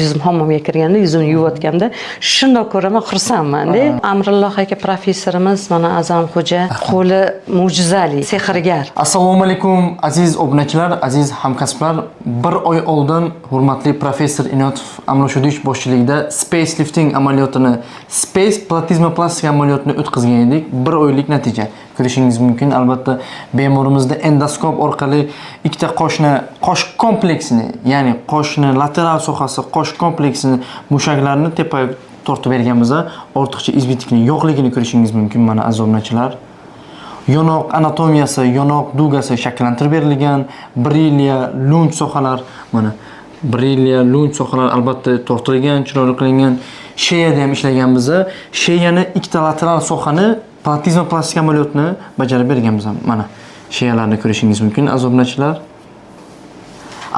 Yuzim hammomga kirganda, yuzimni yuvayotganda shundoq ko'raman, xursandman-da. Amrilloh aka professorimiz, mana A'zamxo'ja, qo'li mo'jizali, sehrgar. Assalomu alaykum aziz obunachilar, aziz hamkasblar. Bir oy oldin hurmatli professor Inoyatov Amroshodovich boshchiligida space lifting amaliyotini, space platizmoplastik amaliyotini o'tkazgan edik. Bir oylik natija ko'rishingiz mumkin. Albatta bemorimizda endoskop orqali ikkita qosh kompleksini, ya'ni qoshni lateral sohasi, qosh kompleksini, mushaklarini tepaga tortib berganmiz. Ortiqcha izbitikning yo'qligini ko'rishingiz mumkin mana aziz obunachilar. Yonoq anatomiyasi, yonoq dugasi shakllantirib berilgan, brilliya, lunj sohalar, mana brilliya, lunj sohalar albatta tortilgan, chiroyli qilingan. Sheyada ham ishlaganmiz. Sheyani ikkita lateral sohani platizmoplastik amaliyotni bajarib berganmiz. Mana sheyalarni ko'rishingiz mumkin aziz obunachilar.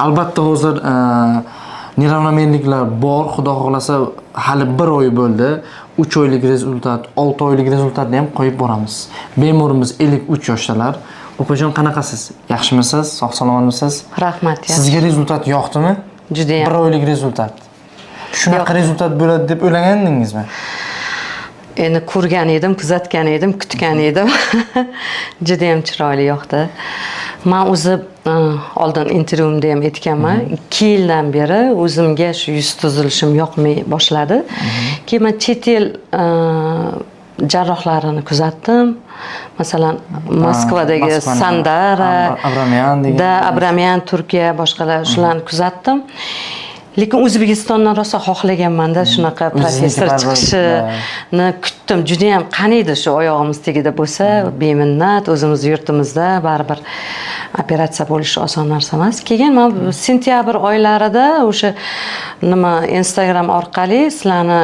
Albatta hozir neravnomerliklar bor, xudo xohlasa hali 1 oy bo'ldi. 3 oylik rezultat, 6 oylik rezultatni ham qo'yib boramiz. Bemorimiz 53 yoshdalar. Opajon, qanaqasiz? Yaxshimisiz? Sog' salomatmisiz? Rahmat. Sizga rezultat yoqdimi? Juda ham. 1 oylik rezultat. Shunaqa rezultat bo'ladi deb o'ylagandingizmi? Endi ko'rgan edim, kuzatgan edim, kutgan edim. Juda ham chiroyli yoqdi. Men o'zim oldin intervyumda ham aytganman, 2 yildan beri o'zimga shu yuz tuzilishim yoqmay boshladi. Keyin men chet el jarrohlarini kuzatdim. Masalan, Moskvadagi Sandara, Abramyan, Turkiya, boshqalar shularni kuzatdim. Lekin O'zbekistondan rosa xohlaganman-da shunaqa professor chiqishini kutdim. Juda ham qaniydi shu oyog'imiz tagida bo'lsa, beminnat o'zimiz yurtimizda baribir operatsiya bo'lishi oson narsa emas. Keyin men sentyabr oylarida o'sha Instagram orqali sizlarni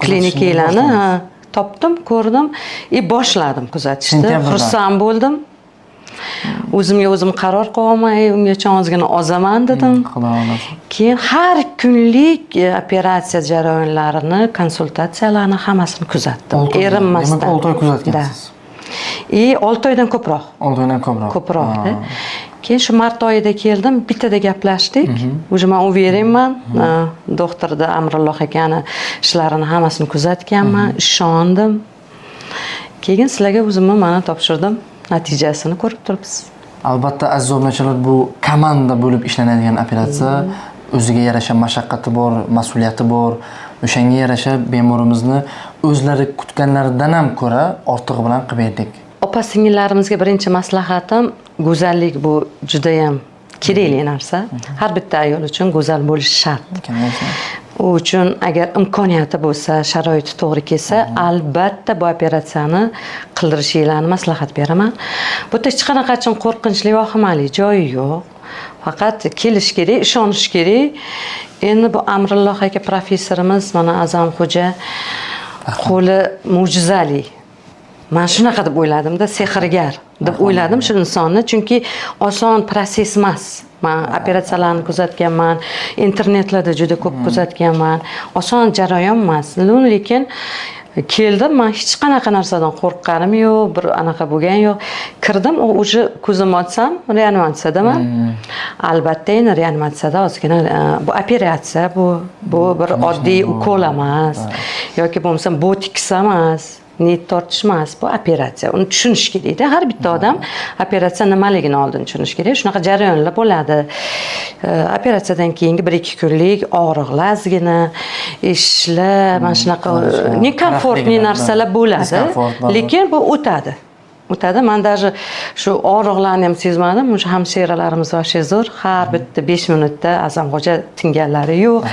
klinikalarni topdim, ko'rdim va boshladim kuzatishni. Xursand bo'ldim. O'zimga o'zim qaror qilolmay, ungacha ozgina ozaman dedim. Xudo xolasa. Keyin har kunlik operatsiya jarayonlarini, konsultatsiyalarni hammasini kuzatdim. Erinmasdan. Demak 6 oy kuzatgansiz. 6 oydan ko'proq. 6 oydan ko'proq. Ko'proq-da. Keyin shu mart oyida keldim, bittada gaplashdik. O'sha men uverenman, doktorda Amrilloh akani ishlarini hammasini kuzatganman, ishondim. Keyin sizlarga o'zimni mana topshirdim. Natijasini ko'rib turibsiz. Albatta aziz obunachilar, bu komanda bo'lib ishlanadigan operatsiya, o'ziga yarasha mashaqqati bor, mas'uliyati bor. O'shanga yarasha bemorimizni o'zlari kutganlaridan ham ko'ra ortig'i bilan qilib berdik. Opa-singillarimizga birinchi maslahatim, go'zallik bu juda ham kerakli narsa. Har bitta ayol uchun go'zal bo'lish shart. U uchun agar imkoniyati bo'lsa, sharoiti to'g'ri kelsa, albatta bu operatsiyani qildirishinglarni maslahat beraman. Bu hech qanaqachun qo'rqinchli va vahimali joyi yo'q. Faqat kelish kerak, ishonish kerak. Endi bu Amrilloh aka professorimiz, mana A'zamxo'ja, qo'li mo'jizali. Men shunaqa deb o'yladim-da, sehrgar deb o'yladim shu insonni, chunki oson proses emas. Men operatsiyalarni kuzatganman, internetlarda juda ko'p kuzatganman. Oson jarayon emas. Lekin keldim, men hech qanaqa narsadan qo'rqqanim yo'q, bir anaqa bo'lgan yo'q. Kirdim, o'sha ko'zimni ochsam, reanimatsiyadaman. Albatta, endi reanimatsiyada ozgina bu operatsiya, bu bir oddiy ukol emas yoki bo'lmasa botoks emas. Niyat tortish emas, bu operatsiya. Uni tushunish kerak-da. Har bitta odam operatsiya nimaligini oldin tushunish kerak. Shunaqa jarayonlar bo'ladi. Operatsiyadan keyingi 1-2 kunlik og'riqlargina, ishlar, mana shunaqa nekomfortli narsalar bo'ladi. Lekin bu o'tadi. Men даже shu og'riqlarni ham sezmadim. O'sha hamshiralarimiz vashe zo'r. Har bitta 5 minutda A'zamxo'ja tinganlari yo'q.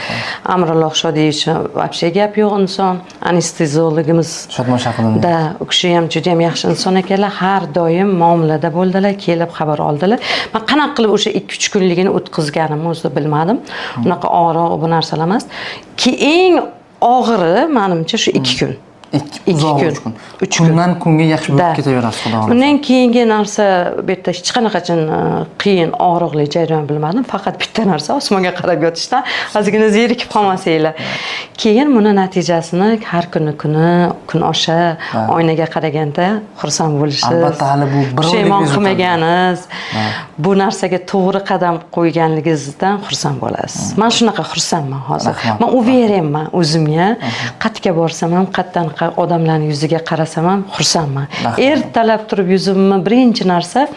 Amrilloh Shodiyevich вообще gap yo'q inson. Anesteziologimiz Shodmon Shaqilov. Da, u kishi ham juda ham yaxshi inson ekanlar. Har doim muomalada bo'ldilar, kelib xabar oldilar. Men qanaqa qilib o'sha 2-3 kunligini o'tkazganimni o'zim bilmadim. Unaqa og'riq bu narsalar emas. Eng og'iri menimcha shu 2 kun. uzoq kun. 3 kun. 3 kun. Kundan kunga yaxshi bo'lib Da. ketaverasiz, xudo xohlasa. Undan keyingi narsa bu yerda hech qanaqachun qiyin, og'riqli jarayon bilmadim. Faqat bitta narsa osmonga qarab yotishdan ozgina zerikib qolmasanglar. Keyin buni natijasini har kun osha oynaga qaraganda xursand bo'lishsiz. Albatta, hali bu bir oylik pushaymon rezultat. qilmaganingiz, bu narsaga to'g'ri qadam qo'yganligingizdan xursand bo'lasiz. Men shunaqa xursandman hozir. Rahmat. Men uverayman o'zimga. Qayerga borsam ham, qayerdan odamlarning yuziga qarasam ham xursandman. Ertalab turib yuzimni birinchi narsa,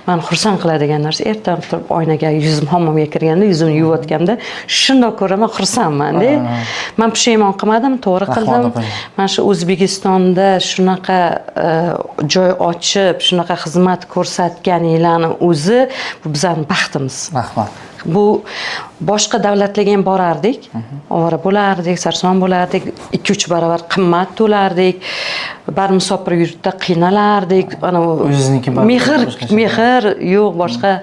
men xursand qiladigan narsa ertalab turib oynaga yuzim hammomga kirganda, yuzimni yuvayotganda shundoq ko'raman, xursandman-da. Men pushaymon qilmadim, to'g'ri qildim. Mana shu O'zbekistonda shunaqa joy ochib, shunaqa xizmat ko'rsatganinglarning o'zi bu bizning baxtimiz. Rahmat. Bu boshqa davlatlarga ham borardik, ovora bo'lardik, sarson bo'lardik, 2-3 barobar qimmat to'lardik, barmusofir yurtda qiynalardik, ana O'zizniki mehr yo'q boshqa.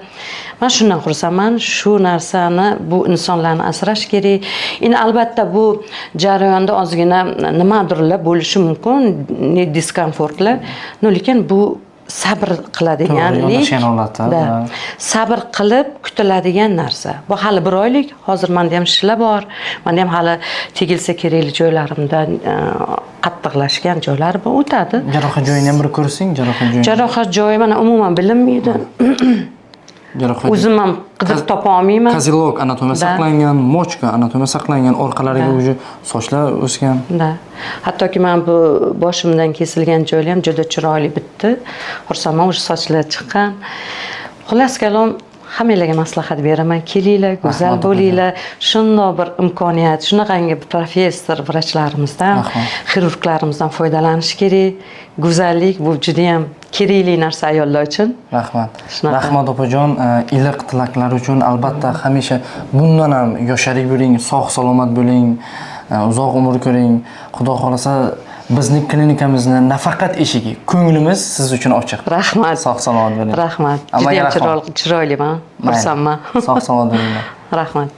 Men shundan xursandman, shu narsani bu insonlarni asrash kerak. Endi albatta bu jarayonda ozgina nimadirlar bo'lishi mumkin, diskomfortlar, lekin bu sabr qiladiganlik, sabr qilib kutiladigan narsa. Bu hali 1 oylik, hozir menda ham ishlar bor. Menda ham hali tegilsa kerakli joylarimda qattiqlashgan joylar bor, o'tadi. Jarohat joyini ham bir ko'rsing, Jarohat joyi mana umuman bilinmaydi. O'zim ham qidirib topa olmayman. Kozilok anatomiya saqlangan, mochka anatomiya saqlangan, orqalariga o'zi sochlar o'sgan. Da. Hattoki men bu boshimdan kesilgan joylar ham juda chiroyli bitdi. Xursandman, o'sha sochlar chiqqan. Xullas kalom, hammalarga maslahat beraman. Kelinglar, go'zal bo'linglar. Shundoq bir imkoniyat, shunaqangi professor vrachlarimizdan, xirurglarimizdan foydalanish kerak. Go'zallik bu juda ham kerakli narsa ayollar uchun. Rahmat. Rahmat opajon, iliq tilaklar uchun albatta hamisha bundan ham yosharib yuring, sog' salomat bo'ling, uzoq umr ko'ring. Xudo xolasa bizning klinikamizni nafaqat eshigi, ko'nglimiz siz uchun ochiq. Rahmat. Sog' salomat bo'ling. Rahmat. Juda ham chiroyliman. Xursandman. Sog' salomat bo'linglar. Rahmat.